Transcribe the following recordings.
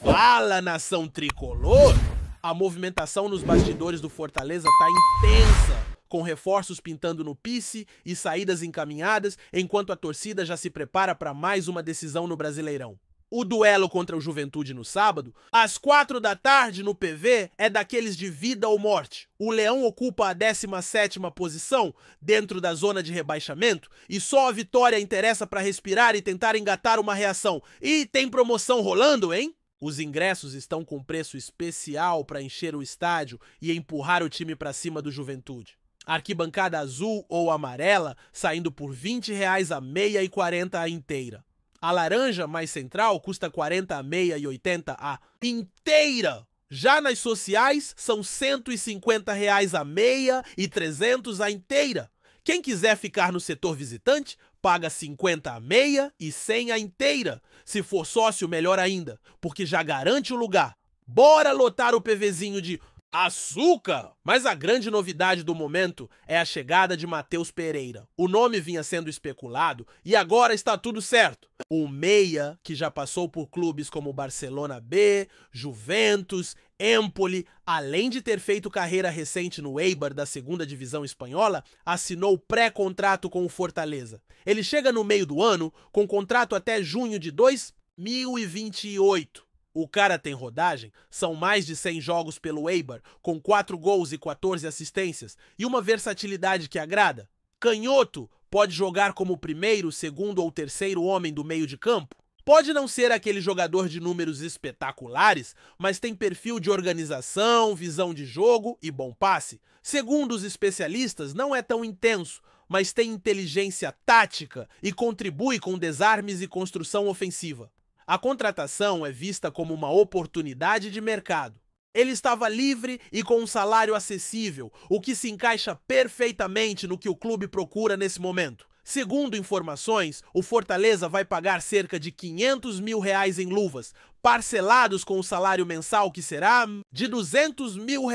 Fala, nação tricolor! A movimentação nos bastidores do Fortaleza tá intensa, com reforços pintando no pice e saídas encaminhadas, enquanto a torcida já se prepara para mais uma decisão no Brasileirão. O duelo contra o Juventude no sábado, às 4 da tarde no PV, é daqueles de vida ou morte. O Leão ocupa a 17ª posição, dentro da zona de rebaixamento, e só a vitória interessa para respirar e tentar engatar uma reação. E tem promoção rolando, hein? Os ingressos estão com preço especial para encher o estádio e empurrar o time para cima do Juventude. Arquibancada azul ou amarela saindo por R$20 a meia e 40 a inteira. A laranja mais central custa 40 a meia e 80 a inteira. Já nas sociais são R$150 a meia e 300 a inteira. Quem quiser ficar no setor visitante, paga 50 a meia e 100 a inteira. Se for sócio, melhor ainda, porque já garante o lugar. Bora lotar o PVzinho de açúcar! Mas a grande novidade do momento é a chegada de Matheus Pereira. O nome vinha sendo especulado e agora está tudo certo. O meia, que já passou por clubes como Barcelona B, Juventus, Empoli, além de ter feito carreira recente no Eibar da 2ª divisão espanhola, assinou pré-contrato com o Fortaleza. Ele chega no meio do ano com contrato até junho de 2028. O cara tem rodagem, são mais de 100 jogos pelo Eibar, com 4 gols e 14 assistências, e uma versatilidade que agrada. Canhoto, pode jogar como primeiro, segundo ou terceiro homem do meio de campo. Pode não ser aquele jogador de números espetaculares, mas tem perfil de organização, visão de jogo e bom passe. Segundo os especialistas, não é tão intenso, mas tem inteligência tática e contribui com desarmes e construção ofensiva. A contratação é vista como uma oportunidade de mercado. Ele estava livre e com um salário acessível, o que se encaixa perfeitamente no que o clube procura nesse momento. Segundo informações, o Fortaleza vai pagar cerca de R$500 mil em luvas, parcelados com o salário mensal que será de R$200 mil.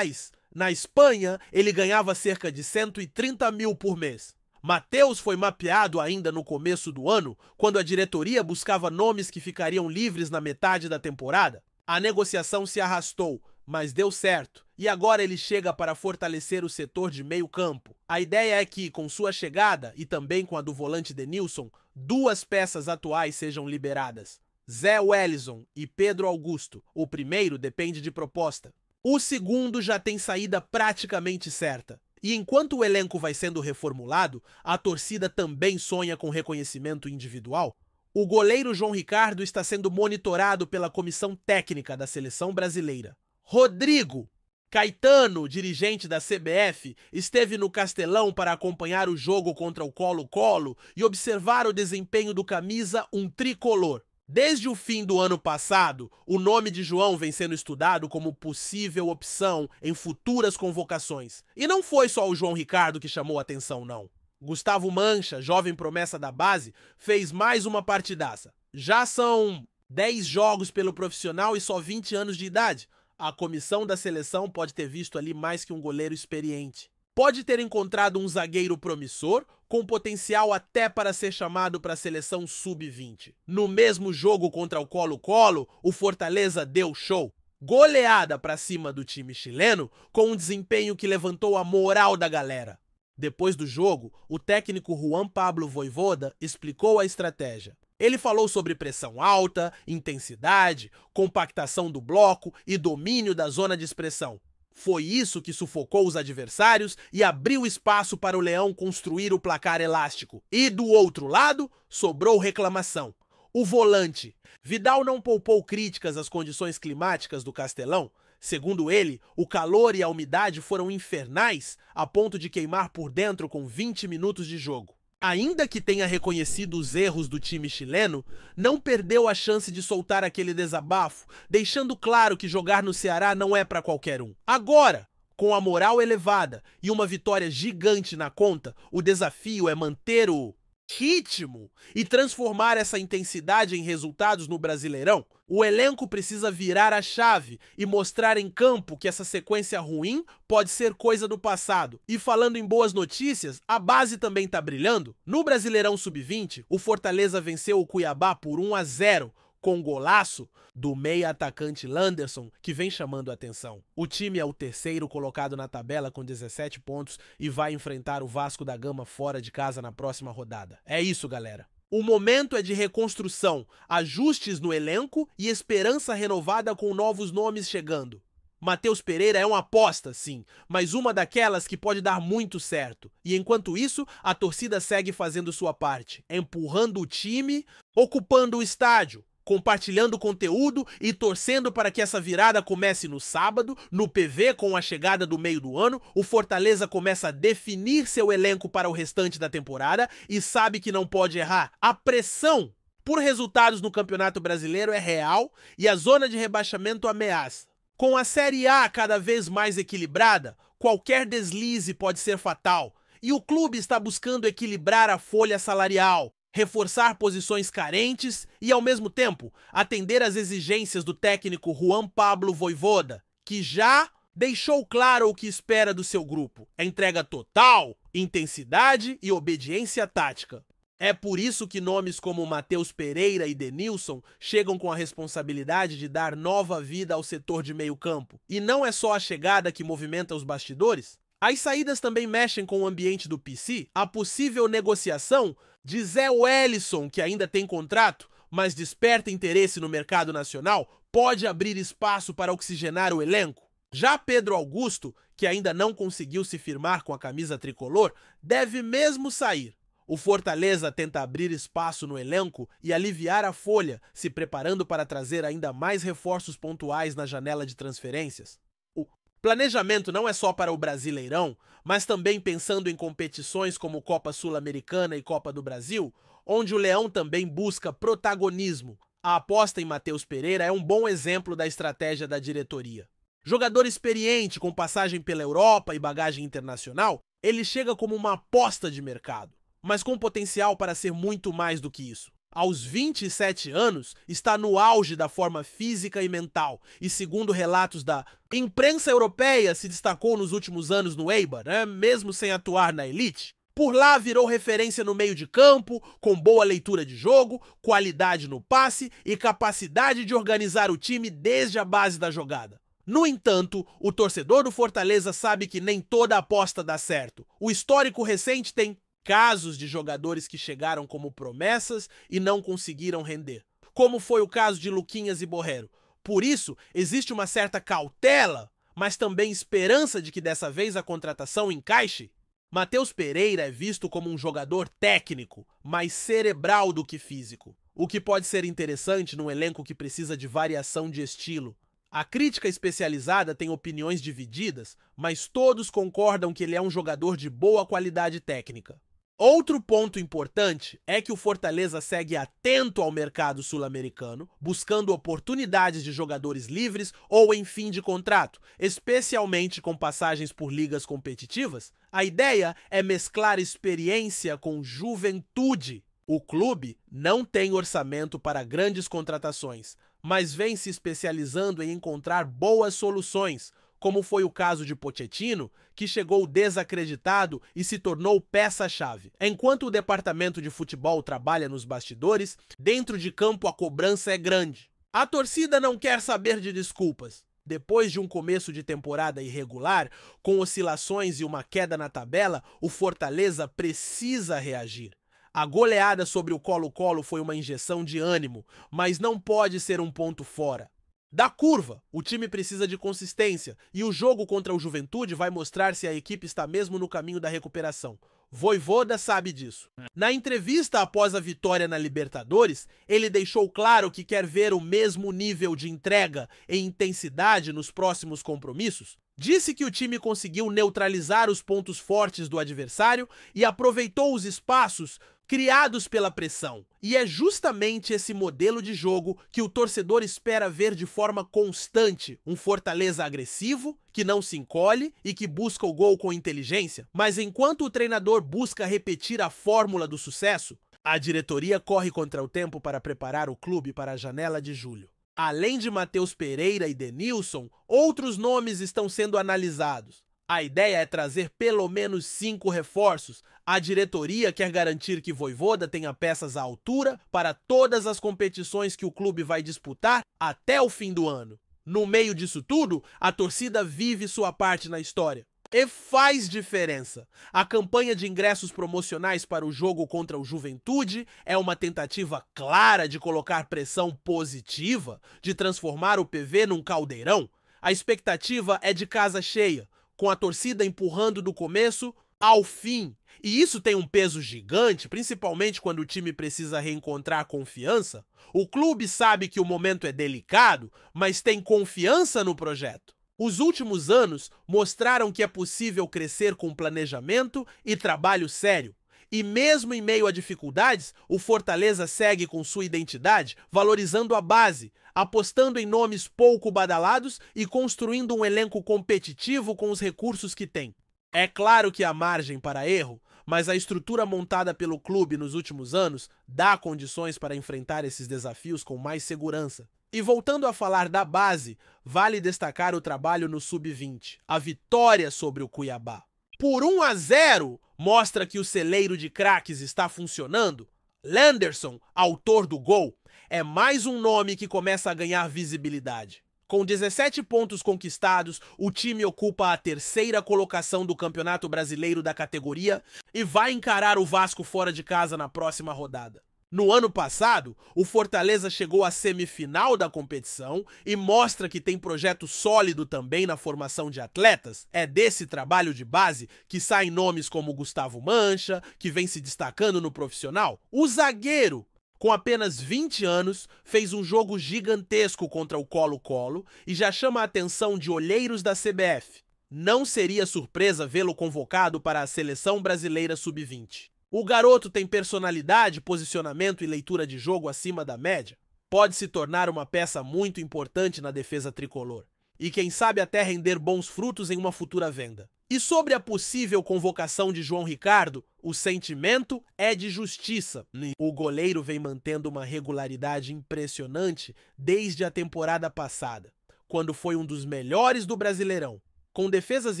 Na Espanha, ele ganhava cerca de 130 mil por mês. Matheus foi mapeado ainda no começo do ano, quando a diretoria buscava nomes que ficariam livres na metade da temporada. A negociação se arrastou, mas deu certo, e agora ele chega para fortalecer o setor de meio campo. A ideia é que, com sua chegada, e também com a do volante Denilson, 2 peças atuais sejam liberadas. Zé Wellison e Pedro Augusto. O primeiro depende de proposta. O segundo já tem saída praticamente certa. E enquanto o elenco vai sendo reformulado, a torcida também sonha com reconhecimento individual. O goleiro João Ricardo está sendo monitorado pela comissão técnica da seleção brasileira. Rodrigo Caetano, dirigente da CBF, esteve no Castelão para acompanhar o jogo contra o Colo-Colo e observar o desempenho do camisa tricolor. Desde o fim do ano passado, o nome de João vem sendo estudado como possível opção em futuras convocações. E não foi só o João Ricardo que chamou a atenção, não. Gustavo Mancha, jovem promessa da base, fez mais uma partidaça. Já são 10 jogos pelo profissional e só 20 anos de idade. A comissão da seleção pode ter visto ali mais que um goleiro experiente. Pode ter encontrado um zagueiro promissor, com potencial até para ser chamado para a seleção sub-20. No mesmo jogo contra o Colo-Colo, o Fortaleza deu show. Goleada para cima do time chileno, com um desempenho que levantou a moral da galera. Depois do jogo, o técnico Juan Pablo Vojvoda explicou a estratégia. Ele falou sobre pressão alta, intensidade, compactação do bloco e domínio da zona de expressão. Foi isso que sufocou os adversários e abriu espaço para o Leão construir o placar elástico. E do outro lado, sobrou reclamação. O volante. Vidal não poupou críticas às condições climáticas do Castelão. Segundo ele, o calor e a umidade foram infernais, a ponto de queimar por dentro com 20 minutos de jogo. Ainda que tenha reconhecido os erros do time chileno, não perdeu a chance de soltar aquele desabafo, deixando claro que jogar no Ceará não é para qualquer um. Agora, com a moral elevada e uma vitória gigante na conta, o desafio é manter o ritmo e transformar essa intensidade em resultados no Brasileirão. O elenco precisa virar a chave e mostrar em campo que essa sequência ruim pode ser coisa do passado. E falando em boas notícias, a base também tá brilhando. No Brasileirão Sub-20, o Fortaleza venceu o Cuiabá por 1 a 0, com golaço do meia-atacante Landerson, que vem chamando a atenção. O time é o terceiro colocado na tabela com 17 pontos e vai enfrentar o Vasco da Gama fora de casa na próxima rodada. É isso, galera. O momento é de reconstrução, ajustes no elenco e esperança renovada com novos nomes chegando. Matheus Pereira é uma aposta, sim, mas uma daquelas que pode dar muito certo. E enquanto isso, a torcida segue fazendo sua parte, empurrando o time, ocupando o estádio, compartilhando conteúdo e torcendo para que essa virada comece no sábado. No PV, com a chegada do meio do ano, o Fortaleza começa a definir seu elenco para o restante da temporada e sabe que não pode errar. A pressão por resultados no Campeonato Brasileiro é real e a zona de rebaixamento ameaça. Com a Série A cada vez mais equilibrada, qualquer deslize pode ser fatal, e o clube está buscando equilibrar a folha salarial, reforçar posições carentes e, ao mesmo tempo, atender às exigências do técnico Juan Pablo Vojvoda, que já deixou claro o que espera do seu grupo: entrega total, intensidade e obediência tática. É por isso que nomes como Matheus Pereira e Denilson chegam com a responsabilidade de dar nova vida ao setor de meio campo. E não é só a chegada que movimenta os bastidores. As saídas também mexem com o ambiente do PC. A possível negociação de Zé Wellison, que ainda tem contrato, mas desperta interesse no mercado nacional, pode abrir espaço para oxigenar o elenco. Já Pedro Augusto, que ainda não conseguiu se firmar com a camisa tricolor, deve mesmo sair. O Fortaleza tenta abrir espaço no elenco e aliviar a folha, se preparando para trazer ainda mais reforços pontuais na janela de transferências. O planejamento não é só para o Brasileirão, mas também pensando em competições como Copa Sul-Americana e Copa do Brasil, onde o Leão também busca protagonismo. A aposta em Matheus Pereira é um bom exemplo da estratégia da diretoria. Jogador experiente com passagem pela Europa e bagagem internacional, ele chega como uma aposta de mercado, mas com potencial para ser muito mais do que isso. Aos 27 anos, está no auge da forma física e mental, e segundo relatos da imprensa europeia, se destacou nos últimos anos no Eibar, mesmo sem atuar na elite. Por lá virou referência no meio de campo, com boa leitura de jogo, qualidade no passe e capacidade de organizar o time desde a base da jogada. No entanto, o torcedor do Fortaleza sabe que nem toda aposta dá certo. O histórico recente tem casos de jogadores que chegaram como promessas e não conseguiram render, como foi o caso de Luquinhas e Borrero. Por isso, existe uma certa cautela, mas também esperança de que dessa vez a contratação encaixe. Matheus Pereira é visto como um jogador técnico, mais cerebral do que físico, o que pode ser interessante num elenco que precisa de variação de estilo. A crítica especializada tem opiniões divididas, mas todos concordam que ele é um jogador de boa qualidade técnica. Outro ponto importante é que o Fortaleza segue atento ao mercado sul-americano, buscando oportunidades de jogadores livres ou em fim de contrato, especialmente com passagens por ligas competitivas. A ideia é mesclar experiência com juventude. O clube não tem orçamento para grandes contratações, mas vem se especializando em encontrar boas soluções, como foi o caso de Pochettino, que chegou desacreditado e se tornou peça-chave. Enquanto o departamento de futebol trabalha nos bastidores, dentro de campo a cobrança é grande. A torcida não quer saber de desculpas. Depois de um começo de temporada irregular, com oscilações e uma queda na tabela, o Fortaleza precisa reagir. A goleada sobre o Colo-Colo foi uma injeção de ânimo, mas não pode ser um ponto fora da curva. O time precisa de consistência e o jogo contra o Juventude vai mostrar se a equipe está mesmo no caminho da recuperação. Vojvoda sabe disso. Na entrevista após a vitória na Libertadores, ele deixou claro que quer ver o mesmo nível de entrega e intensidade nos próximos compromissos. Disse que o time conseguiu neutralizar os pontos fortes do adversário e aproveitou os espaços criados pela pressão. E é justamente esse modelo de jogo que o torcedor espera ver de forma constante. Um Fortaleza agressivo, que não se encolhe e que busca o gol com inteligência. Mas enquanto o treinador busca repetir a fórmula do sucesso, a diretoria corre contra o tempo para preparar o clube para a janela de julho. Além de Matheus Pereira e Denilson, outros nomes estão sendo analisados. A ideia é trazer pelo menos 5 reforços. A diretoria quer garantir que Vojvoda tenha peças à altura para todas as competições que o clube vai disputar até o fim do ano. No meio disso tudo, a torcida vive sua parte na história. E faz diferença. A campanha de ingressos promocionais para o jogo contra o Juventude é uma tentativa clara de colocar pressão positiva, de transformar o PV num caldeirão. A expectativa é de casa cheia, com a torcida empurrando do começo ao fim. E isso tem um peso gigante, principalmente quando o time precisa reencontrar confiança. O clube sabe que o momento é delicado, mas tem confiança no projeto. Os últimos anos mostraram que é possível crescer com planejamento e trabalho sério. E mesmo em meio a dificuldades, o Fortaleza segue com sua identidade, valorizando a base, apostando em nomes pouco badalados e construindo um elenco competitivo com os recursos que tem. É claro que há margem para erro, mas a estrutura montada pelo clube nos últimos anos dá condições para enfrentar esses desafios com mais segurança. E voltando a falar da base, vale destacar o trabalho no Sub-20, a vitória sobre o Cuiabá. Por 1-0, mostra que o celeiro de craques está funcionando. Lenderson, autor do gol, é mais um nome que começa a ganhar visibilidade. Com 17 pontos conquistados, o time ocupa a 3ª colocação do Campeonato Brasileiro da categoria e vai encarar o Vasco fora de casa na próxima rodada. No ano passado, o Fortaleza chegou à semifinal da competição e mostra que tem projeto sólido também na formação de atletas. É desse trabalho de base que saem nomes como Gustavo Mancha, que vem se destacando no profissional. O zagueiro, com apenas 20 anos, fez um jogo gigantesco contra o Colo-Colo e já chama a atenção de olheiros da CBF. Não seria surpresa vê-lo convocado para a Seleção Brasileira Sub-20. O garoto tem personalidade, posicionamento e leitura de jogo acima da média. Pode se tornar uma peça muito importante na defesa tricolor. E quem sabe até render bons frutos em uma futura venda. E sobre a possível convocação de João Ricardo, o sentimento é de justiça. O goleiro vem mantendo uma regularidade impressionante desde a temporada passada, quando foi um dos melhores do Brasileirão. Com defesas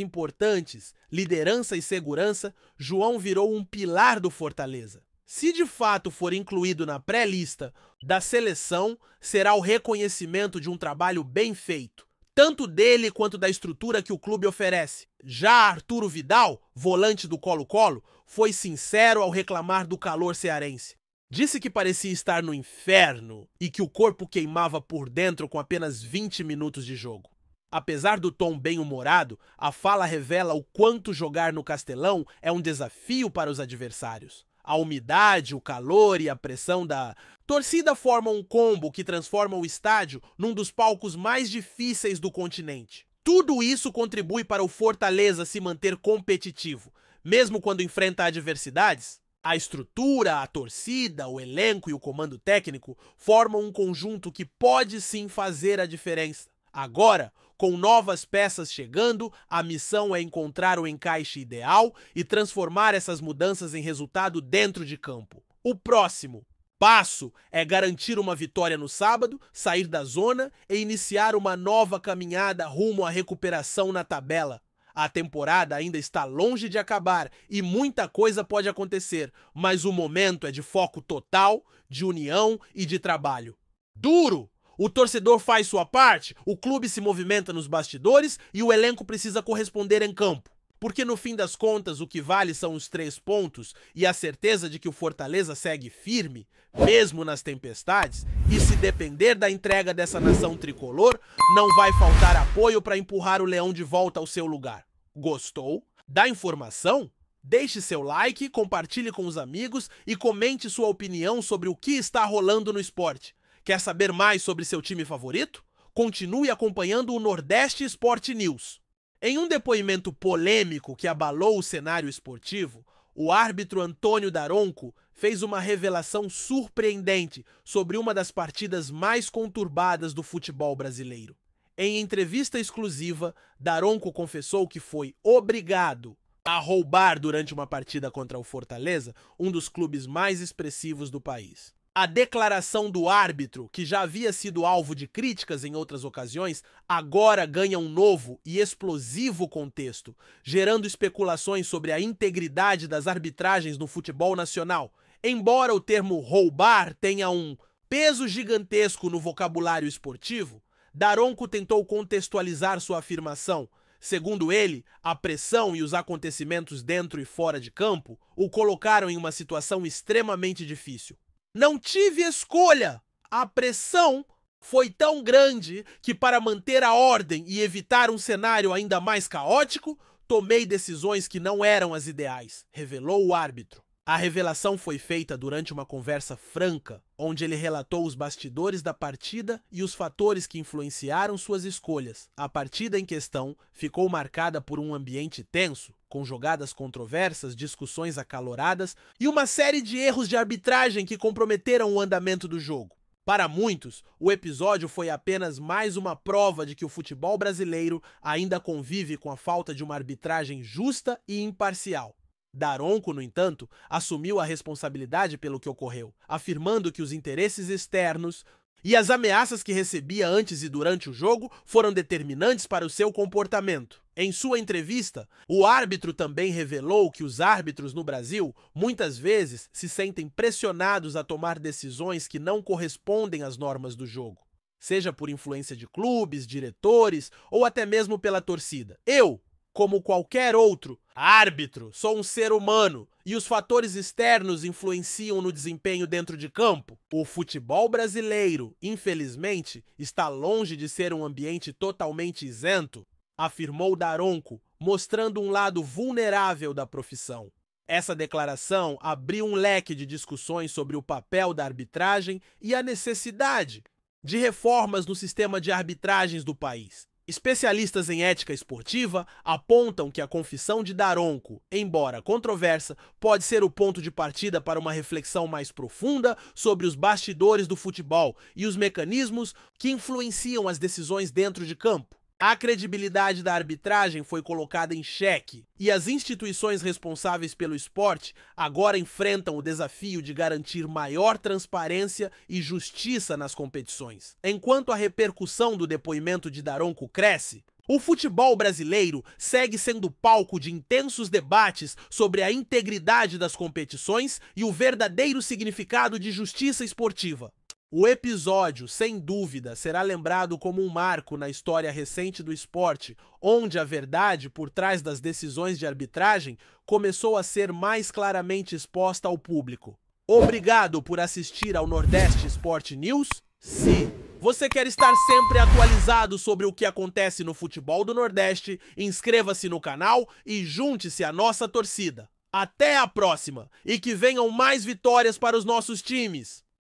importantes, liderança e segurança, João virou um pilar do Fortaleza. Se de fato for incluído na pré-lista da seleção, será o reconhecimento de um trabalho bem feito, tanto dele quanto da estrutura que o clube oferece. Já Arturo Vidal, volante do Colo-Colo, foi sincero ao reclamar do calor cearense. Disse que parecia estar no inferno e que o corpo queimava por dentro com apenas 20 minutos de jogo. Apesar do tom bem-humorado, a fala revela o quanto jogar no Castelão é um desafio para os adversários. A umidade, o calor e a pressão da torcida formam um combo que transforma o estádio num dos palcos mais difíceis do continente. Tudo isso contribui para o Fortaleza se manter competitivo, mesmo quando enfrenta adversidades. A estrutura, a torcida, o elenco e o comando técnico formam um conjunto que pode sim fazer a diferença. Agora, com novas peças chegando, a missão é encontrar o encaixe ideal e transformar essas mudanças em resultado dentro de campo. O próximo passo é garantir uma vitória no sábado, sair da zona e iniciar uma nova caminhada rumo à recuperação na tabela. A temporada ainda está longe de acabar e muita coisa pode acontecer, mas o momento é de foco total, de união e de trabalho. Duro! O torcedor faz sua parte, o clube se movimenta nos bastidores e o elenco precisa corresponder em campo. Porque no fim das contas o que vale são os 3 pontos e a certeza de que o Fortaleza segue firme, mesmo nas tempestades, e se depender da entrega dessa nação tricolor, não vai faltar apoio para empurrar o Leão de volta ao seu lugar. Gostou da informação? Deixe seu like, compartilhe com os amigos e comente sua opinião sobre o que está rolando no esporte. Quer saber mais sobre seu time favorito? Continue acompanhando o Nordeste Sport News. Em um depoimento polêmico que abalou o cenário esportivo, o árbitro Antônio Daronco fez uma revelação surpreendente sobre uma das partidas mais conturbadas do futebol brasileiro. Em entrevista exclusiva, Daronco confessou que foi obrigado a roubar durante uma partida contra o Fortaleza, um dos clubes mais expressivos do país. A declaração do árbitro, que já havia sido alvo de críticas em outras ocasiões, agora ganha um novo e explosivo contexto, gerando especulações sobre a integridade das arbitragens no futebol nacional. Embora o termo roubar tenha um peso gigantesco no vocabulário esportivo, Daronco tentou contextualizar sua afirmação. Segundo ele, a pressão e os acontecimentos dentro e fora de campo o colocaram em uma situação extremamente difícil. Não tive escolha! A pressão foi tão grande que, para manter a ordem e evitar um cenário ainda mais caótico, tomei decisões que não eram as ideais, revelou o árbitro. A revelação foi feita durante uma conversa franca, onde ele relatou os bastidores da partida e os fatores que influenciaram suas escolhas. A partida em questão ficou marcada por um ambiente tenso, com jogadas controversas, discussões acaloradas e uma série de erros de arbitragem que comprometeram o andamento do jogo. Para muitos, o episódio foi apenas mais uma prova de que o futebol brasileiro ainda convive com a falta de uma arbitragem justa e imparcial. Daronco, no entanto, assumiu a responsabilidade pelo que ocorreu, afirmando que os interesses externos e as ameaças que recebia antes e durante o jogo foram determinantes para o seu comportamento. Em sua entrevista, o árbitro também revelou que os árbitros no Brasil muitas vezes se sentem pressionados a tomar decisões que não correspondem às normas do jogo, seja por influência de clubes, diretores ou até mesmo pela torcida. Eu, como qualquer outro árbitro, sou um ser humano e os fatores externos influenciam no desempenho dentro de campo. O futebol brasileiro, infelizmente, está longe de ser um ambiente totalmente isento, afirmou Daronco, mostrando um lado vulnerável da profissão. Essa declaração abriu um leque de discussões sobre o papel da arbitragem e a necessidade de reformas no sistema de arbitragens do país. Especialistas em ética esportiva apontam que a confissão de Daronco, embora controversa, pode ser o ponto de partida para uma reflexão mais profunda sobre os bastidores do futebol e os mecanismos que influenciam as decisões dentro de campo. A credibilidade da arbitragem foi colocada em xeque e as instituições responsáveis pelo esporte agora enfrentam o desafio de garantir maior transparência e justiça nas competições. Enquanto a repercussão do depoimento de Daronco cresce, o futebol brasileiro segue sendo palco de intensos debates sobre a integridade das competições e o verdadeiro significado de justiça esportiva. O episódio, sem dúvida, será lembrado como um marco na história recente do esporte, onde a verdade por trás das decisões de arbitragem começou a ser mais claramente exposta ao público. Obrigado por assistir ao Nordeste Sport News. Se você quer estar sempre atualizado sobre o que acontece no futebol do Nordeste, inscreva-se no canal e junte-se à nossa torcida. Até a próxima e que venham mais vitórias para os nossos times!